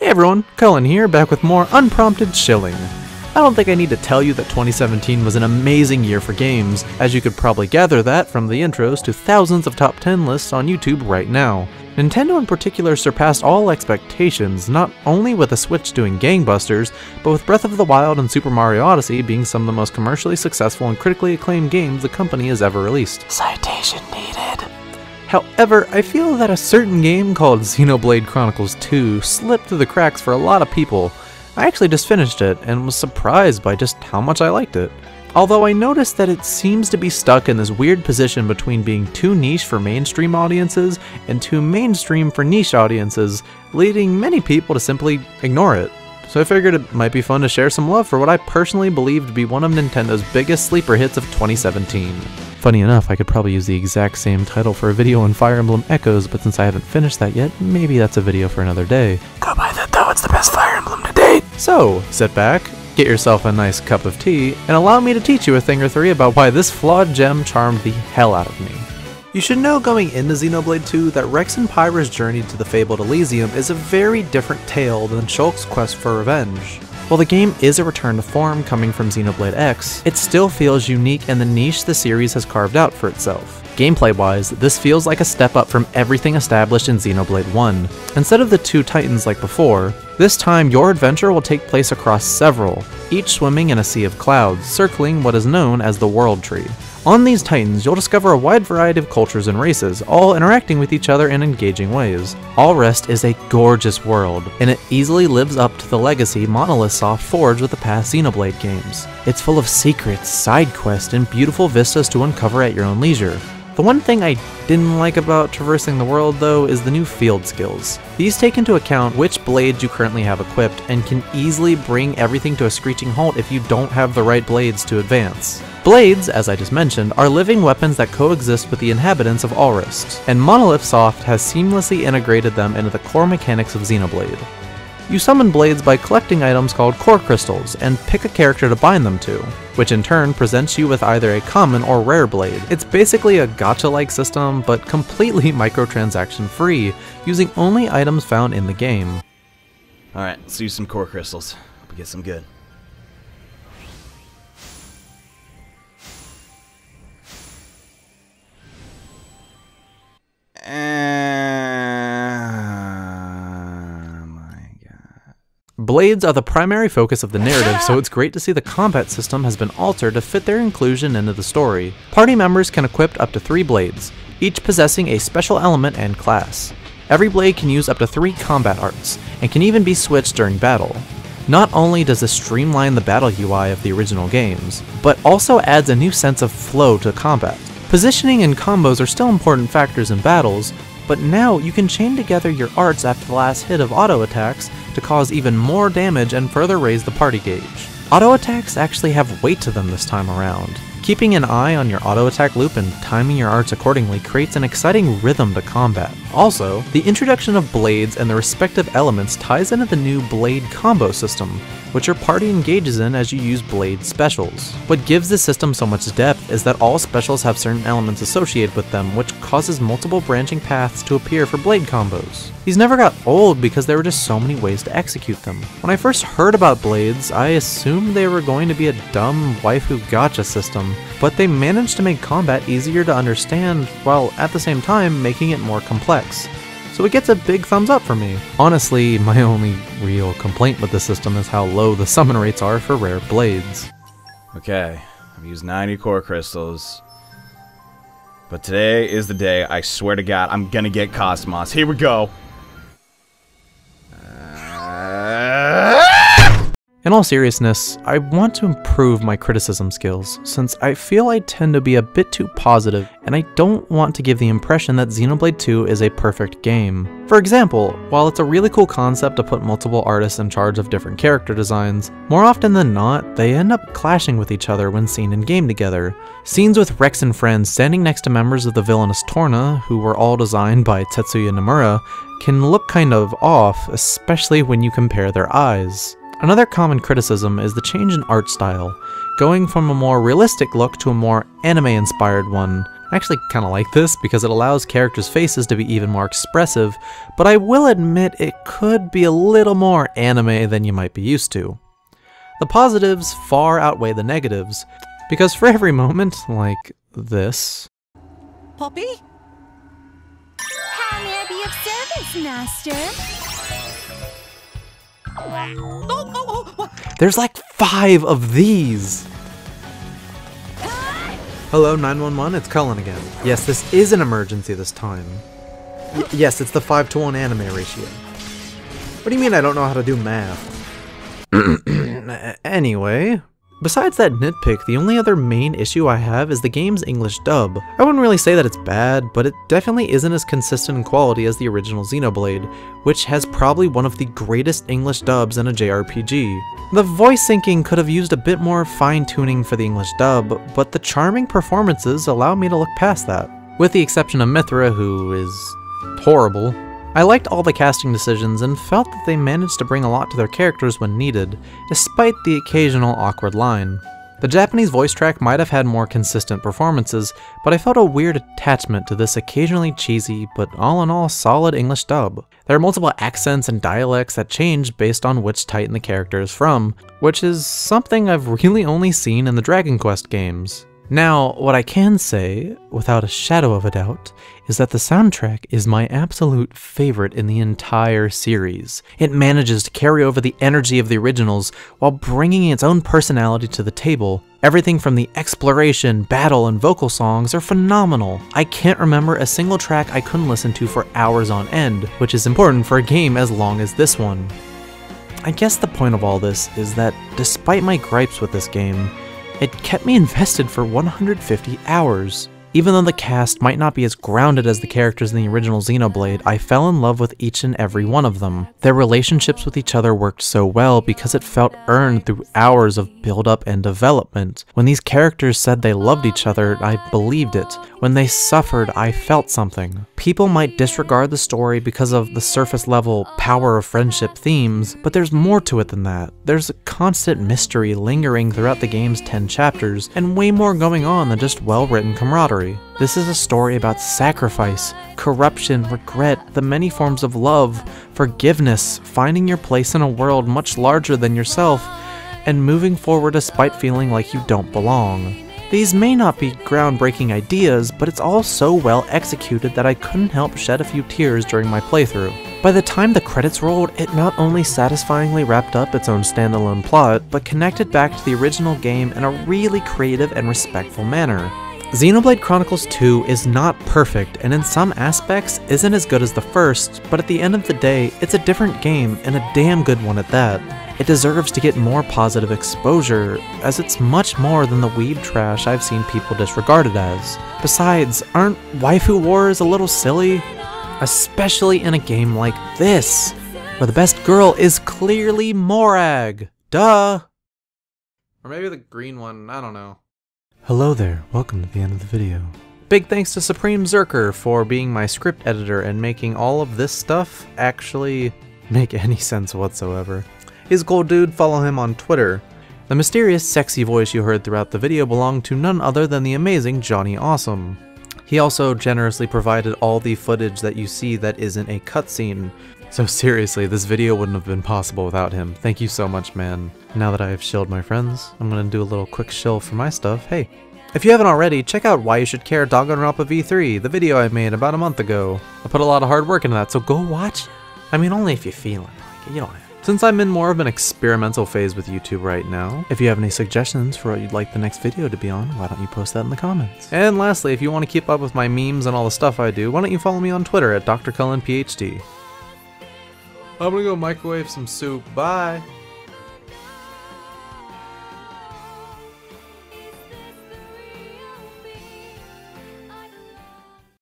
Hey everyone, Cullen here, back with more unprompted shilling. I don't think I need to tell you that 2017 was an amazing year for games, as you could probably gather that from the intros to thousands of top 10 lists on YouTube right now. Nintendo in particular surpassed all expectations, not only with the Switch doing gangbusters, but with Breath of the Wild and Super Mario Odyssey being some of the most commercially successful and critically acclaimed games the company has ever released. Citation needed. However, I feel that a certain game called Xenoblade Chronicles 2 slipped through the cracks for a lot of people. I actually just finished it and was surprised by just how much I liked it. Although I noticed that it seems to be stuck in this weird position between being too niche for mainstream audiences and too mainstream for niche audiences, leading many people to simply ignore it. So I figured it might be fun to share some love for what I personally believe to be one of Nintendo's biggest sleeper hits of 2017. Funny enough, I could probably use the exact same title for a video on Fire Emblem Echoes, but since I haven't finished that yet, maybe that's a video for another day. Go buy that though, it's the best Fire Emblem to date! So, sit back, get yourself a nice cup of tea, and allow me to teach you a thing or three about why this flawed gem charmed the hell out of me. You should know going into Xenoblade 2 that Rex and Pyra's journey to the fabled Elysium is a very different tale than Shulk's quest for revenge. While the game is a return to form coming from Xenoblade X, it still feels unique in the niche the series has carved out for itself. Gameplay-wise, this feels like a step up from everything established in Xenoblade 1. Instead of the two titans like before, this time your adventure will take place across several, each swimming in a sea of clouds, circling what is known as the World Tree. On these titans, you'll discover a wide variety of cultures and races, all interacting with each other in engaging ways. All Rest is a gorgeous world, and it easily lives up to the legacy Monolith Soft forged with the past Xenoblade games. It's full of secrets, side quests, and beautiful vistas to uncover at your own leisure. The one thing I didn't like about traversing the world though is the new field skills. These take into account which blades you currently have equipped and can easily bring everything to a screeching halt if you don't have the right blades to advance. Blades, as I just mentioned, are living weapons that coexist with the inhabitants of Alrest, and Monolith Soft has seamlessly integrated them into the core mechanics of Xenoblade. You summon blades by collecting items called core crystals and pick a character to bind them to, which in turn presents you with either a common or rare blade. It's basically a gacha-like system, but completely microtransaction free, using only items found in the game. Alright, let's use some core crystals. Hope we get some good. Blades are the primary focus of the narrative, so it's great to see the combat system has been altered to fit their inclusion into the story. Party members can equip up to 3 blades, each possessing a special element and class. Every blade can use up to 3 combat arts, and can even be switched during battle. Not only does this streamline the battle UI of the original games, but also adds a new sense of flow to combat. Positioning and combos are still important factors in battles, but now you can chain together your arts after the last hit of auto attacks to cause even more damage and further raise the party gauge. Auto attacks actually have weight to them this time around. Keeping an eye on your auto attack loop and timing your arts accordingly creates an exciting rhythm to combat. Also, the introduction of blades and the respective elements ties into the new blade combo system, which your party engages in as you use blade specials. What gives this system so much depth is that all specials have certain elements associated with them, which causes multiple branching paths to appear for blade combos. These never got old because there were just so many ways to execute them. When I first heard about blades, I assumed they were going to be a dumb waifu gacha system, but they managed to make combat easier to understand while at the same time making it more complex. So it gets a big thumbs up for me. Honestly, my only real complaint with the system is how low the summon rates are for rare blades. Okay, I've used 90 core crystals. But today is the day, I swear to God, I'm gonna get Cosmos. Here we go! In all seriousness, I want to improve my criticism skills, since I feel I tend to be a bit too positive, and I don't want to give the impression that Xenoblade 2 is a perfect game. For example, while it's a really cool concept to put multiple artists in charge of different character designs, more often than not, they end up clashing with each other when seen in game together. Scenes with Rex and friends standing next to members of the villainous Torna, who were all designed by Tetsuya Nomura, can look kind of off, especially when you compare their eyes. Another common criticism is the change in art style, going from a more realistic look to a more anime-inspired one. I actually kind of like this because it allows characters' faces to be even more expressive, but I will admit it could be a little more anime than you might be used to. The positives far outweigh the negatives, because for every moment like this... Poppy? How may I be of service, master? There's like 5 of these! Hello 911, it's Cullen again. Yes, this is an emergency this time. Yes, it's the 5-to-1 anime ratio. What do you mean I don't know how to do math? Anyway, besides that nitpick, the only other main issue I have is the game's English dub. I wouldn't really say that it's bad, but it definitely isn't as consistent in quality as the original Xenoblade, which has probably one of the greatest English dubs in a JRPG. The voice syncing could have used a bit more fine-tuning for the English dub, but the charming performances allow me to look past that. With the exception of Mithra, who is horrible. I liked all the casting decisions and felt that they managed to bring a lot to their characters when needed, despite the occasional awkward line. The Japanese voice track might have had more consistent performances, but I felt a weird attachment to this occasionally cheesy, but all in all solid English dub. There are multiple accents and dialects that change based on which Titan the character is from, which is something I've really only seen in the Dragon Quest games. Now, what I can say, without a shadow of a doubt, is that the soundtrack is my absolute favorite in the entire series. It manages to carry over the energy of the originals while bringing its own personality to the table. Everything from the exploration, battle, and vocal songs are phenomenal. I can't remember a single track I couldn't listen to for hours on end, which is important for a game as long as this one. I guess the point of all this is that despite my gripes with this game, it kept me invested for 150 hours. Even though the cast might not be as grounded as the characters in the original Xenoblade, I fell in love with each and every one of them. Their relationships with each other worked so well because it felt earned through hours of build-up and development. When these characters said they loved each other, I believed it. When they suffered, I felt something. People might disregard the story because of the surface-level power of friendship themes, but there's more to it than that. There's a constant mystery lingering throughout the game's 10 chapters, and way more going on than just well-written camaraderie. This is a story about sacrifice, corruption, regret, the many forms of love, forgiveness, finding your place in a world much larger than yourself, and moving forward despite feeling like you don't belong. These may not be groundbreaking ideas, but it's all so well executed that I couldn't help shed a few tears during my playthrough. By the time the credits rolled, it not only satisfyingly wrapped up its own standalone plot, but connected back to the original game in a really creative and respectful manner. Xenoblade Chronicles 2 is not perfect, and in some aspects isn't as good as the first, but at the end of the day, it's a different game, and a damn good one at that. It deserves to get more positive exposure, as it's much more than the weeb trash I've seen people disregard it as. Besides, aren't waifu wars a little silly? Especially in a game like this, where the best girl is clearly Morag. Duh! Or maybe the green one, I don't know. Hello there, welcome to the end of the video. Big thanks to Supreme Zerker for being my script editor and making all of this stuff actually make any sense whatsoever. He's a cool dude, follow him on Twitter. The mysterious, sexy voice you heard throughout the video belonged to none other than the amazing Johnny Awesome. He also generously provided all the footage that you see that isn't a cutscene. So seriously, this video wouldn't have been possible without him. Thank you so much, man. Now that I have shilled my friends, I'm gonna do a little quick shill for my stuff. Hey, if you haven't already, check out Why You Should Care Danganronpa V3, the video I made about a month ago. I put a lot of hard work into that, so go watch it. I mean, only if you feel like it, you don't have to. Since I'm in more of an experimental phase with YouTube right now, if you have any suggestions for what you'd like the next video to be on, why don't you post that in the comments? And lastly, if you want to keep up with my memes and all the stuff I do, why don't you follow me on Twitter at DrCullenPhD. I'm gonna go microwave some soup. Bye!